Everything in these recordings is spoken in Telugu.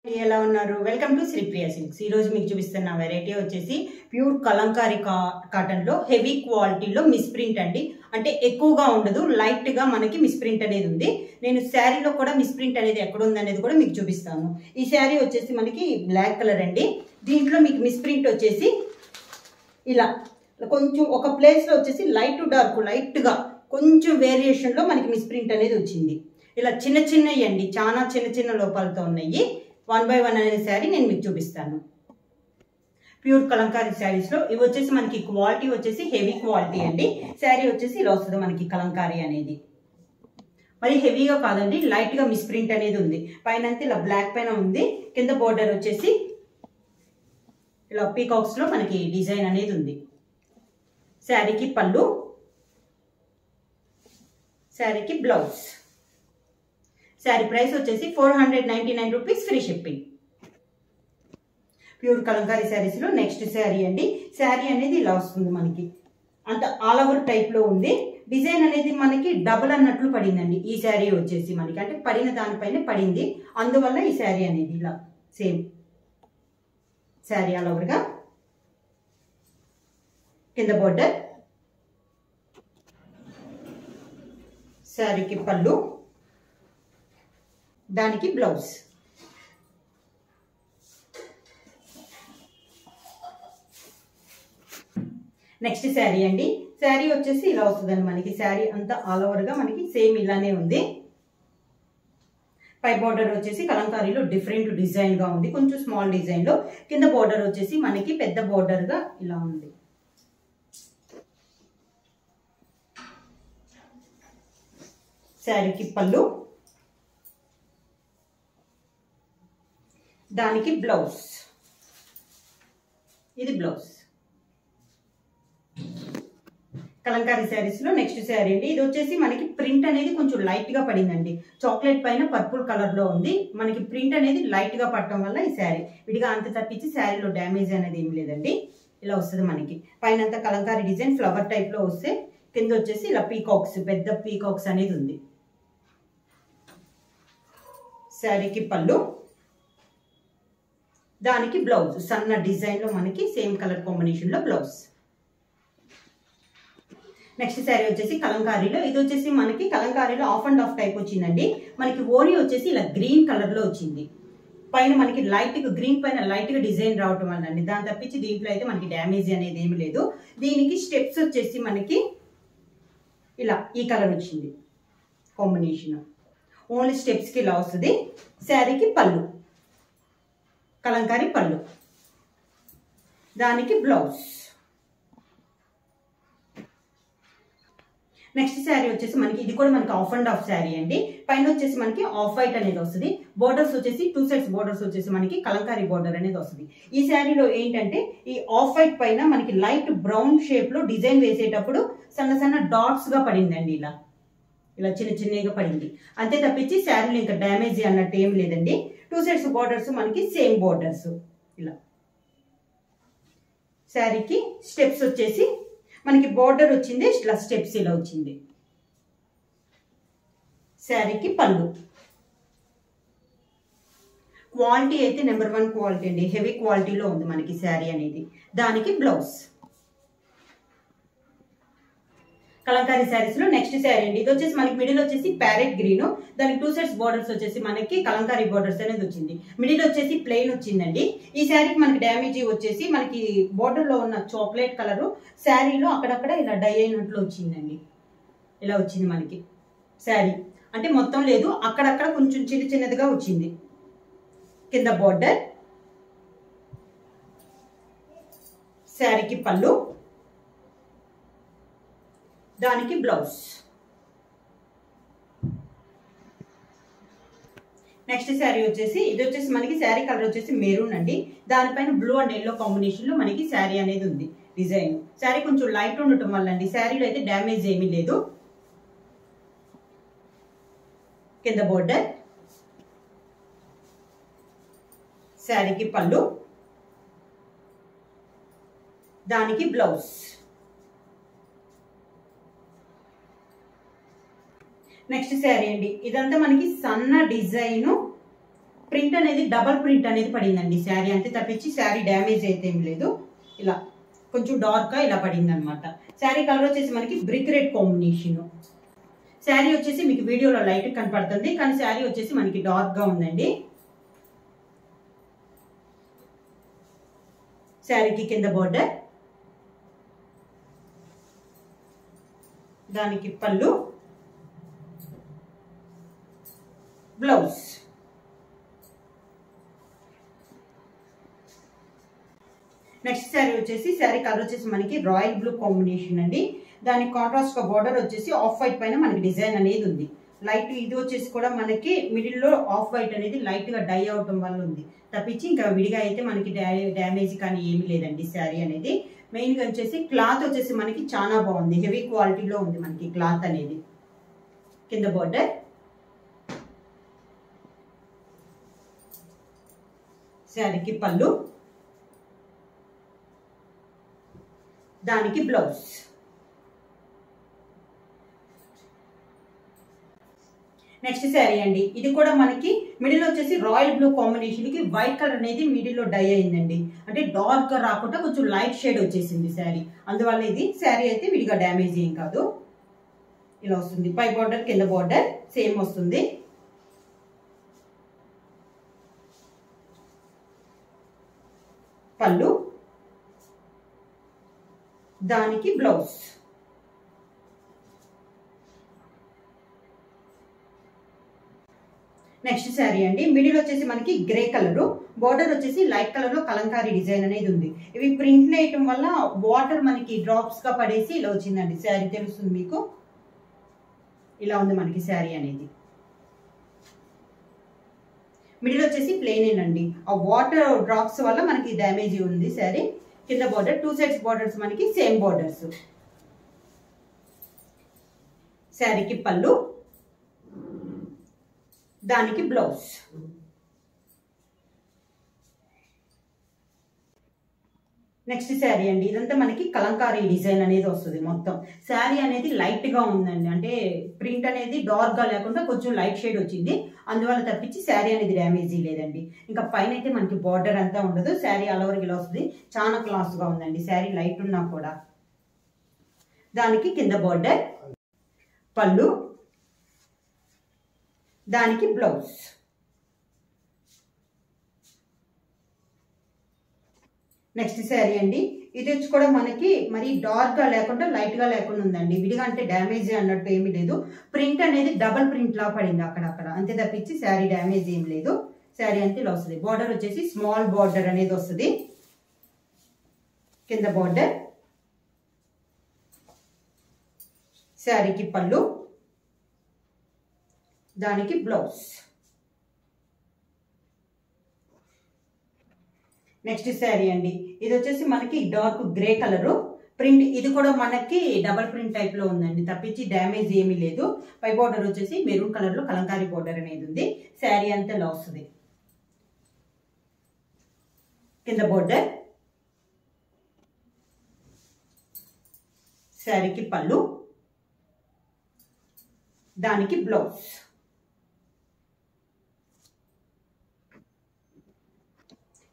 ఎలా ఉన్నారు? Welcome to Sripriya silks. ఈ రోజు మీకు చూపిస్తున్న వెరైటీ వచ్చేసి ప్యూర్ కలంకారీ కాటన్ లో హెవీ క్వాలిటీలో మిస్ ప్రింట్ అండి. అంటే ఎక్కువగా ఉండదు, లైట్ గా మనకి మిస్ ప్రింట్ అనేది ఉంది. నేను శారీలో కూడా మిస్ ప్రింట్ అనేది ఎక్కడ ఉంది అనేది కూడా మీకు చూపిస్తాను. ఈ శారీ వచ్చేసి మనకి బ్లాక్ కలర్ అండి. దీంట్లో మీకు మిస్ ప్రింట్ వచ్చేసి ఇలా కొంచెం ఒక ప్లేస్ లో వచ్చేసి లైట్ టు డార్క్, లైట్ గా కొంచెం వేరియేషన్ లో మనకి మిస్ ప్రింట్ అనేది వచ్చింది. ఇలా చిన్న చిన్నవి అండి, చాలా చిన్న చిన్న లోపాలతో ఉన్నాయి. 1 by 1 అనే శారీ నేను మీకు చూపిస్తాను. ప్యూర్ కలంకారీ శారీస్ లో ఇవి వచ్చేసి మనకి క్వాలిటీ వచ్చేసి హెవీ క్వాలిటీ అండి. శారీ వచ్చేసి ఇలా వస్తుంది మనకి కలంకారీ అనేది. మరి హెవీగా కాదండి, లైట్ గా మిస్ ప్రింట్ అనేది ఉంది. పైన అంతా ఇలా బ్లాక్ పైన ఉంది, కింద బోర్డర్ వచ్చేసి ఇలా పీకాక్స్ లో మనకి డిజైన్ అనేది ఉంది. శారీకి పళ్ళు, శారీకి బ్లౌజ్. శారీ ప్రైస్ వచ్చేసి 499 rupees, free shipping. Pure Kalamkari saris లో నెక్స్ట్ శారీ అండి. శారీ అనేది ఇలా వస్తుంది మనకి, అంత ఆల్ ఓవర్ టైప్ లో ఉంది. డిజైన్ అనేది మనకి డబుల్ అన్నట్లు పడిందండి. ఈ శారీ వచ్చేసి మనకి అంటే పడిన దానిపైన పడింది, అందువల్ల ఈ శారీ అనేది ఇలా సేమ్ శారీ ఆల్ ఓవర్ గా. కింద బోర్డర్, శారీకి పళ్ళు, దానికి బ్లౌజ్. నెక్స్ట్ శారీ అండి. శారీ వచ్చేసి ఇలా వస్తుందండి మనకి. శారీ అంతా ఆల్ ఓవర్ గా మనకి సేమ్ ఇలానే ఉంది. పై బోర్డర్ వచ్చేసి కలంకారీలో డిఫరెంట్ డిజైన్ గా ఉంది, కొంచెం స్మాల్ డిజైన్ లో. కింద బోర్డర్ వచ్చేసి మనకి పెద్ద బోర్డర్ గా ఇలా ఉంది. శారీకి పళ్ళు, దానికి బ్లౌజ్. ఇది బ్లౌజ్. కలంకారీ శారీస్ లో నెక్స్ట్ శారీ అండి. ఇది వచ్చేసి మనకి ప్రింట్ అనేది కొంచెం లైట్ గా పడిందండి. చాక్లెట్ పైన పర్పుల్ కలర్ లో ఉంది. మనకి ప్రింట్ అనేది లైట్ గా పడటం వల్ల ఈ శారీ విడిగా అంత తప్పించి శారీలో డ్యామేజ్ అనేది ఏమి లేదండి. ఇలా వస్తుంది మనకి. పైన అంతా కలంకారీ డిజైన్ ఫ్లవర్ టైప్ లో వస్తే, కింద వచ్చేసి ఇలా పీకాక్స్, పెద్ద పీకాక్స్ అనేది ఉంది. శారీకి పళ్ళు, దానికి బ్లౌజ్. సన్న డిజైన్ లో మనకి సేమ్ కలర్ కాంబినేషన్ లో బ్లౌజ్. నెక్స్ట్ శారీ వచ్చేసి కలంకారీలో. ఇది వచ్చేసి మనకి కలంకారీలో ఆఫ్ అండ్ ఆఫ్ టైప్ వచ్చిందండి. మనకి ఓరి వచ్చేసి ఇలా గ్రీన్ కలర్ లో వచ్చింది. పైన మనకి లైట్ గా గ్రీన్ పైన లైట్ గా డిజైన్ రావటం వల్ల అండి. దాని తప్పించి దీంట్లో అయితే మనకి డ్యామేజ్ అనేది ఏమి లేదు. దీనికి స్టెప్స్ వచ్చేసి మనకి ఇలా ఈ కలర్ వచ్చింది కాంబినేషన్. ఓన్లీ స్టెప్స్ కి ఇలా వస్తుంది. శారీకి పళ్ళు, కలంకారీ పళ్ళు, దానికి బ్లౌజ్. నెక్స్ట్ శారీ వచ్చేసి మనకి ఇది కూడా మనకి ఆఫ్ అండ్ ఆఫ్ శారీ అండి. పైన వచ్చేసి మనకి ఆఫ్ వైట్ అనేది వస్తుంది. బోర్డర్స్ వచ్చేసి 2 సైడ్స్ బోర్డర్స్ వచ్చేసి మనకి కలంకారీ బోర్డర్ అనేది వస్తుంది. ఈ శారీలో ఏంటంటే ఈ ఆఫ్ వైట్ పైన మనకి లైట్ బ్రౌన్ షేప్ లో డిజైన్ వేసేటప్పుడు సన్న సన్న డాట్స్ గా పడిందండి. ఇలా ఇలా చిన్న చిన్నగా పడింది. అంతే తప్పించి శారీలో ఇంకా డ్యామేజ్ అన్నట్టు ఏం లేదండి. 2 సైడ్స్ బోర్డర్స్ మనకి సేమ్ బోర్డర్స్. ఇలా శారీకి స్టెప్స్ వచ్చేసి మనకి బోర్డర్ వచ్చింది, ఇట్లా స్టెప్స్ ఇలా వచ్చింది. శారీకి పళ్ళు. క్వాలిటీ అయితే నెంబర్ 1 క్వాలిటీ అండి. హెవీ క్వాలిటీలో ఉంది మనకి శారీ అనేది. దానికి బ్లౌజ్. కలంకారీ శారీస్ లో నెక్స్ట్ శారీ అండి. ఇది వచ్చేసి మనకి మిడిల్ వచ్చేసి ప్యారెట్ గ్రీన్, దానికి 2 సైడ్స్ బోర్డర్స్ వచ్చేసి మనకి కలంకారీ బోర్డర్స్ అనేది వచ్చింది. మిడిల్ వచ్చేసి ప్లెయిన్ వచ్చిందండి. ఈ శారీకి మనకి డ్యామేజ్ వచ్చేసి మనకి బోర్డర్ లో ఉన్న చాక్లెట్ కలర్ శారీలో అక్కడక్కడ ఇలా డై అయినట్లు వచ్చిందండి. ఇలా వచ్చింది మనకి శారీ. అంటే మొత్తం లేదు, అక్కడక్కడ కొంచెం చిన్న చిన్నదిగా వచ్చింది. కింద బోర్డర్, శారీకి పళ్ళు, దానికి బ్లౌజ్. నెక్స్ట్ శారీ వచ్చేసి ఇది వచ్చేసి మనకి శారీ కలర్ వచ్చేసి మెరూన్ అండి. దానిపైన బ్లూ అండ్ ఎల్లో కాంబినేషన్ లో మనకి శారీ అనేది ఉంది. డిజైన్ శారీ కొంచెం లైట్ ఉండటం వల్ల అండి శారీలో అయితే డ్యామేజ్ ఏమీ లేదు. కింద బోర్డర్, శారీకి పళ్ళు, దానికి బ్లౌజ్. నెక్స్ట్ శారీ అండి. ఇదంతా మనకి సన్న డిజైన్ ప్రింట్ అనేది డబల్ ప్రింట్ అనేది పడిందండి శారీ, అంతే తప్పించి శారీ డ్యామేజ్ అయితే ఏం లేదు. ఇలా కొంచెం డార్క్గా ఇలా పడింది అనమాట. శారీ కలర్ వచ్చేసి మనకి బ్రిక్ రెడ్ కాంబినేషన్. శారీ వచ్చేసి మీకు వీడియోలో లైట్ కనపడుతుంది, కానీ శారీ వచ్చేసి మనకి డార్క్గా ఉందండి. శారీకి కింద బోర్డర్, దానికి పళ్ళు, బ్లౌజ్. నెక్స్ట్ శారీ వచ్చేసి శారీ కలర్ వచ్చేసి మనకి రాయల్ బ్లూ కాంబినేషన్ అండి. దానికి కాంట్రాస్ట్ గా బార్డర్ వచ్చేసి ఆఫ్ వైట్ పైన మనకి డిజైన్ అనేది ఉంది. లైట్ ఇది వచ్చేసి కూడా మనకి మిడిల్ లో ఆఫ్ వైట్ అనేది లైట్ గా డై అవటం వల్ల ఉంది తప్పించి ఇంకా విడిగా అయితే మనకి డ్యామేజ్ కానీ ఏమీ లేదండి శారీ అనేది. మెయిన్ గా వచ్చేసి క్లాత్ వచ్చేసి మనకి చాలా బాగుంది, హెవీ క్వాలిటీలో ఉంది మనకి క్లాత్ అనేది. కింద బార్డర్, శారీకి పళ్ళు, దానికి బ్లౌజ్. నెక్స్ట్ శారీ అండి, ఇది కూడా మనకి మిడిల్ వచ్చేసి రాయల్ బ్లూ కాంబినేషన్ కి వైట్ కలర్ అనేది మిడిల్ లో డై అయిందండి. అంటే డార్క్ గా రాకుండా కొంచెం లైట్ షేడ్ వచ్చేసింది శారీ, అందువల్ల ఇది శారీ అయితే విడిగా డ్యామేజ్ ఏం కాదు. ఇలా వస్తుంది, పై బార్డర్ కింద బార్డర్ సేమ్ వస్తుంది. పళ్ళు, దానికి బ్లౌజ్. నెక్స్ట్ శారీ అండి, మిడిల్ వచ్చేసి మనకి గ్రే కలర్, బార్డర్ వచ్చేసి లైట్ కలర్ లో కలంకారీ డిజైన్ అనేది ఉంది. ఇవి ప్రింట్ వేయటం వల్ల వాటర్ మనకి డ్రాప్స్ గా పడేసి ఇలా వచ్చిందండి శారీ, తెలుస్తుంది మీకు. ఇలా ఉంది మనకి శారీ అనేది. మిడిల్ వచ్చేసి ప్లెయిన్ అండి, ఆ వాటర్ డ్రాప్స్ వల్ల మనకి డ్యామేజ్ ఉంది శారీ. కింద బార్డర్, టూ సైడ్స్ బార్డర్స్ మనకి సేమ్ బార్డర్స్. శారీకి పళ్ళు, దానికి బ్లౌజ్. నెక్స్ట్ శారీ అండి, ఇదంతా మనకి కలంకారీ డిజైన్ అనేది వస్తుంది. మొత్తం శారీ అనేది లైట్ గా ఉందండి, అంటే ప్రింట్ అనేది డార్క్ గా లేకుండా కొంచెం లైట్ షేడ్ వచ్చింది, అందువల్ల తప్పించి శారీ అనేది డ్యామేజ్ లేదండి. ఇంకా పైన అయితే మనకి బార్డర్ అంతా ఉండదు, శారీ ఆల్ ఓవర్ ఇలా వస్తుంది. చాలా క్లాస్ గా ఉందండి శారీ, లైట్ ఉన్నా కూడా. దానికి కింద బార్డర్, పళ్ళు, దానికి బ్లౌజ్. నెక్స్ట్ శారీ అండి, ఇది వచ్చి కూడా మనకి మరి డార్క్ గా లేకుండా లైట్ గా లేకుండా ఉందండి. విడిగా అంటే డ్యామేజ్ అన్నట్టు ఏమీ లేదు. ప్రింట్ అనేది డబల్ ప్రింట్ లా పడింది అక్కడక్కడ, అంతే తప్పించి శారీ డ్యామేజ్ ఏం లేదు. శారీ అంతే ఇలా వస్తుంది. బార్డర్ వచ్చేసి స్మాల్ బార్డర్ అనేది వస్తుంది. కింద బార్డర్, శారీకి పళ్ళు, దానికి బ్లౌజ్. నెక్స్ట్ శారీ అండి, ఇది వచ్చేసి మనకి డార్క్ గ్రే కలర్ ప్రింట్, ఇది కూడా మనకి డబల్ ప్రింట్ టైప్ లో ఉందండి తప్పించి డ్యామేజ్ ఏమీ లేదు. పై బార్డర్ వచ్చేసి మెరూన్ కలర్ లో కలంకారీ బార్డర్ అనేది ఉంది. శారీ అంతా ఇలా వస్తుంది. కింద బార్డర్, శారీకి పళ్ళు, దానికి బ్లౌజ్.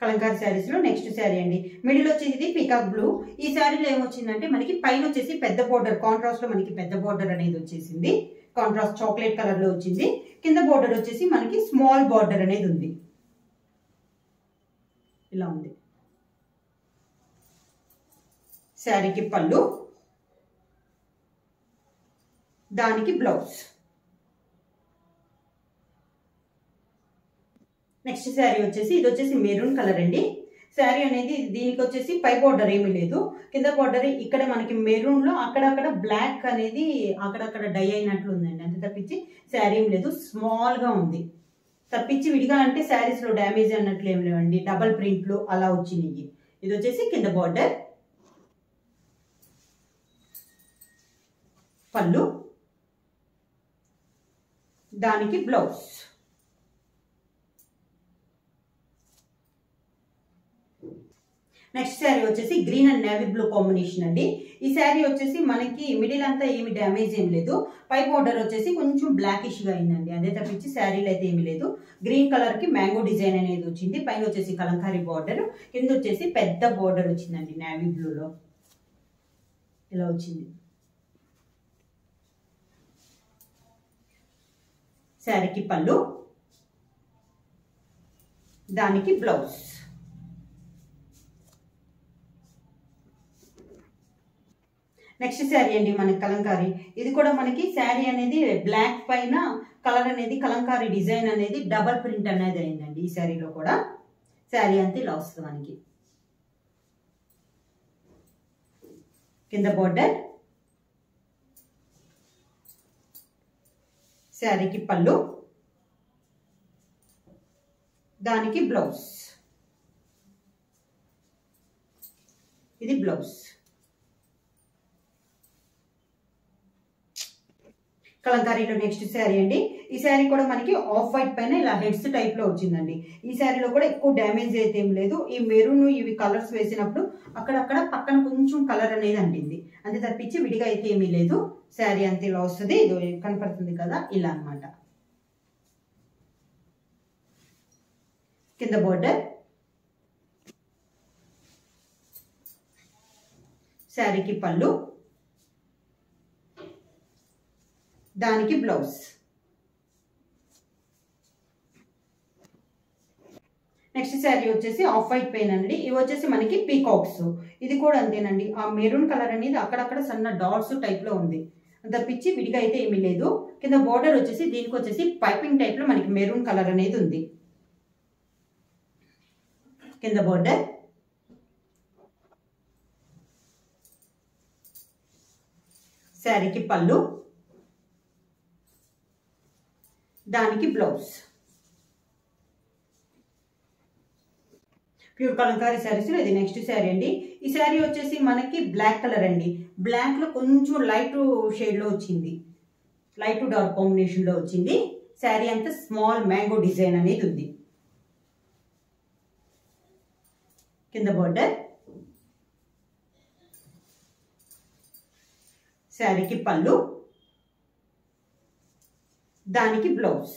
కలంకారీ శారీస్ లో నెక్స్ట్ శారీ అండి, మిడిల్ వచ్చేసి ఇది పికాక్ బ్లూ. ఈ శారీలో ఏమొచ్చిందంటే మనకి పైన వచ్చేసి పెద్ద బోర్డర్, కాంట్రాస్ట్ లో మనకి పెద్ద బోర్డర్ అనేది వచ్చేసింది. కాంట్రాస్ట్ చాక్లెట్ కలర్ లో వచ్చింది. కింద బోర్డర్ వచ్చేసి మనకి స్మాల్ బోర్డర్ అనేది ఉంది. ఇలా ఉంది. శారీకి పళ్ళు, దానికి బ్లౌజ్. నెక్స్ట్ శారీ వచ్చేసి ఇది వచ్చేసి మెరూన్ కలర్ అండి. శారీ అనేది దీనికి వచ్చేసి పై బార్డర్ ఏమీ లేదు, కింద బార్డర్ ఇక్కడ మనకి మెరూన్ లో అక్కడక్కడ బ్లాక్ అనేది అక్కడక్కడ డై అయినట్లు ఉందండి, అంతే తప్పించి శారీ ఏం లేదు. స్మాల్ గా ఉంది తప్పించి విడిగా అంటే శారీస్ లో డ్యామేజ్ అన్నట్లు ఏం లేవండి, డబల్ ప్రింట్లు అలా వచ్చినాయి. ఇది వచ్చేసి కింద బార్డర్, పళ్ళు, దానికి బ్లౌజ్. నెక్స్ట్ శారీ వచ్చేసి green and navy blue combination అండి. ఈ శారీ వచ్చేసి మనకి మిడిల్ అంతా ఏమి డ్యామేజ్ ఏం లేదు. పై బార్డర్ వచ్చేసి కొంచెం బ్లాకిష్ గా అయిందండి, అదే తప్పించి శారీలో అయితే ఏమీ లేదు. గ్రీన్ కలర్ కి మ్యాంగో డిజైన్ అనేది వచ్చింది. పైన వచ్చేసి కలంకారీ బార్డర్, కింద వచ్చేసి పెద్ద బార్డర్ వచ్చిందండి నేవీ బ్లూలో ఇలా వచ్చింది. శారీకి పళ్ళు, దానికి బ్లౌజ్. నెక్స్ట్ శారీ అండి మనకి కలంకారీ. ఇది కూడా మనకి శారీ అనేది బ్లాక్ పైన కలర్ అనేది కలంకారీ డిజైన్ అనేది డబల్ ప్రింట్ అనేది అయిందండి. ఈ శారీలో కూడా శారీ అంతా ఇలా వస్తుంది మనకి. కింద బోర్డర్, శారీకి పళ్ళు, దానికి బ్లౌజ్. ఇది బ్లౌజ్. కలంకారీలో నెక్స్ట్ శారీ అండి. ఈ శారీ కూడా మనకి ఆఫ్ వైట్ పైన ఇలా హెడ్స్ టైప్ లో వచ్చిందండి. ఈ శారీలో కూడా ఎక్కువ డ్యామేజ్ అయితే ఏం లేదు. ఈ మెరూన్ ఇవి కలర్స్ వేసినప్పుడు అక్కడక్కడ పక్కన కొంచెం కలర్ అనేది అంటింది, అంతే తప్పించి విడిగా అయితే ఏమీ లేదు. శారీ అంతే ఇలా వస్తుంది. ఇది కనపడుతుంది కదా, ఇలా అన్నమాట. కింద బోర్డర్, శారీకి పళ్ళు, దానికి బ్లౌజ్. నెక్స్ట్ శారీ వచ్చేసి ఆఫ్ వైట్ పెయిన్ అండి. ఇవి వచ్చేసి మనకి పీకాక్స్. ఇది కూడా అంతేనండి, ఆ మెరూన్ కలర్ అనేది అక్కడక్కడ సన్న డాట్స్ టైప్ లో ఉంది, తప్పించి విడిగా అయితే ఏమీ లేదు. కింద బోర్డర్ వచ్చేసి దీనికి వచ్చేసి పైపింగ్ టైప్ లో మనకి మెరూన్ కలర్ అనేది ఉంది. కింద బోర్డర్, శారీకి పళ్ళు, దానికి బ్లౌజ్. ప్యూర్ కలంకారీ శారీస్ లో ఇది నెక్స్ట్ శారీ అండి. ఈ శారీ వచ్చేసి మనకి బ్లాక్ కలర్ అండి. బ్లాక్ లో కొంచెం లైట్ షేడ్ లో వచ్చింది, లైట్ డార్క్ కాంబినేషన్ లో వచ్చింది. శారీ అంతా స్మాల్ మ్యాంగో డిజైన్ అనేది ఉంది. కింద బోర్డర్, శారీకి పళ్ళు, దానికి బ్లౌజ్.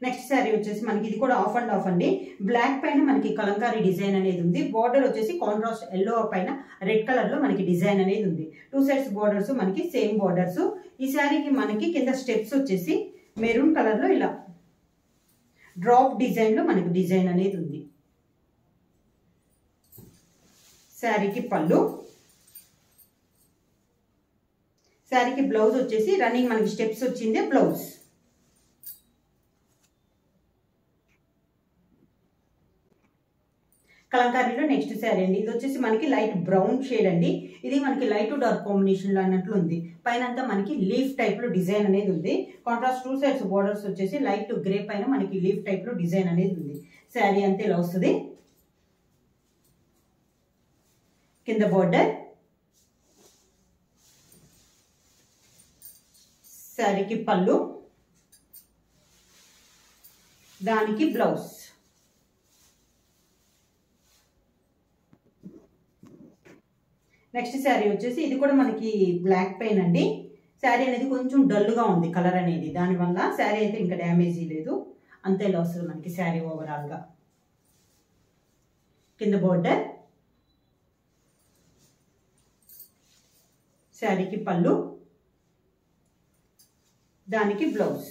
నెక్స్ట్ శారీ వచ్చేసి మనకి ఇది కూడా ఆఫ్ అండ్ ఆఫ్ అండి. బ్లాక్ పైన మనకి కలంకారీ డిజైన్ అనేది ఉంది. బార్డర్ వచ్చేసి కాంట్రాస్ట్ ఎల్లో పైన రెడ్ కలర్ లో మనకి డిజైన్ అనేది ఉంది. 2 సైడ్స్ బార్డర్స్ మనకి సేమ్ బార్డర్స్. ఈ శారీకి మనకి కింద స్టెప్స్ వచ్చేసి మెరూన్ కలర్ లో ఇలా డ్రాప్ డిజైన్ లో మనకి డిజైన్ అనేది ఉంది. శారీకి పళ్ళు, శారీకి బ్లౌజ్ వచ్చేసి రన్నింగ్ మనకి స్టెప్స్ వచ్చింది బ్లౌజ్. కలంకారీలో నెక్స్ట్ శారీ అండి. ఇది వచ్చేసి మనకి లైట్ బ్రౌన్ షేడ్ అండి. ఇది మనకి లైట్ డార్క్ కాంబినేషన్ లో అన్నట్లు ఉంది. పైన అంతా మనకి లీఫ్ టైప్ లో డిజైన్ అనేది ఉంది. కాంట్రాస్ట్ 2 సైడ్స్ బోర్డర్స్ వచ్చేసి లైట్ గ్రే పైన మనకి లీఫ్ టైప్ లో డిజైన్ అనేది ఉంది. శారీ అంతే ఇలా వస్తుంది. కింద బోర్డర్, శారీకి పళ్ళు, దానికి బ్లౌజ్. నెక్స్ట్ శారీ వచ్చేసి ఇది కూడా మనకి బ్లాక్ పెయిన్ అండి. శారీ అనేది కొంచెం డల్ గా ఉంది కలర్ అనేది, దానివల్ల శారీ అయితే ఇంకా డ్యామేజ్ లేదు, అంతే ఇలా వస్తుంది మనకి శారీ ఓవరాల్ గా. కింద బోర్డర్, శారీకి పళ్ళు, దానికి బ్లౌజ్.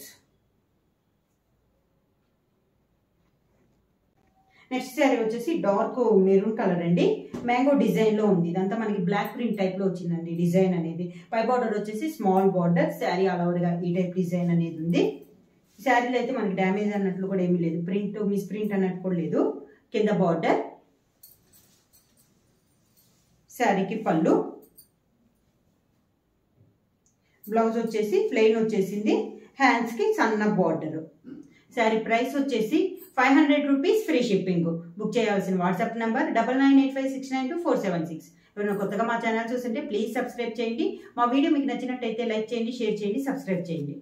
నెక్స్ట్ శారీ వచ్చేసి డార్క్ మెరూన్ కలర్ అండి. మ్యాంగో డిజైన్ లో ఉంది. ఇదంతా మనకి బ్లాక్ ప్రింట్ టైప్ లో వచ్చిందండి డిజైన్ అనేది. పై బార్డర్ వచ్చేసి small border. Sari all over గా ఈ టైప్ డిజైన్ అనేది ఉంది. శారీలో అయితే మనకి డ్యామేజ్ అన్నట్లు కూడా ఏమీ లేదు, ప్రింట్ మిస్ ప్రింట్ అన్నట్టు కూడా లేదు. కింద బార్డర్, శారీకి పళ్ళు, బ్లౌజ్ వచ్చేసి ప్లెయిన్ వచ్చేసింది. హ్యాండ్స్ కి సన్న బార్డర్. శారీ ప్రైస్ వచ్చేసి 500 రూపీస్, ఫ్రీ షిప్పింగ్. బుక్ చేయాల్సిన వాట్సాప్ నంబర్ 9985692476. ఎవరైనా కొత్తగా మా ఛానల్ చూస్తుంటే ప్లీజ్ సబ్స్క్రైబ్ చేయండి. మా వీడియో మీకు నచ్చినట్టయితే లైక్ చేయండి, షేర్ చేయండి, సబ్స్క్రైబ్ చేయండి.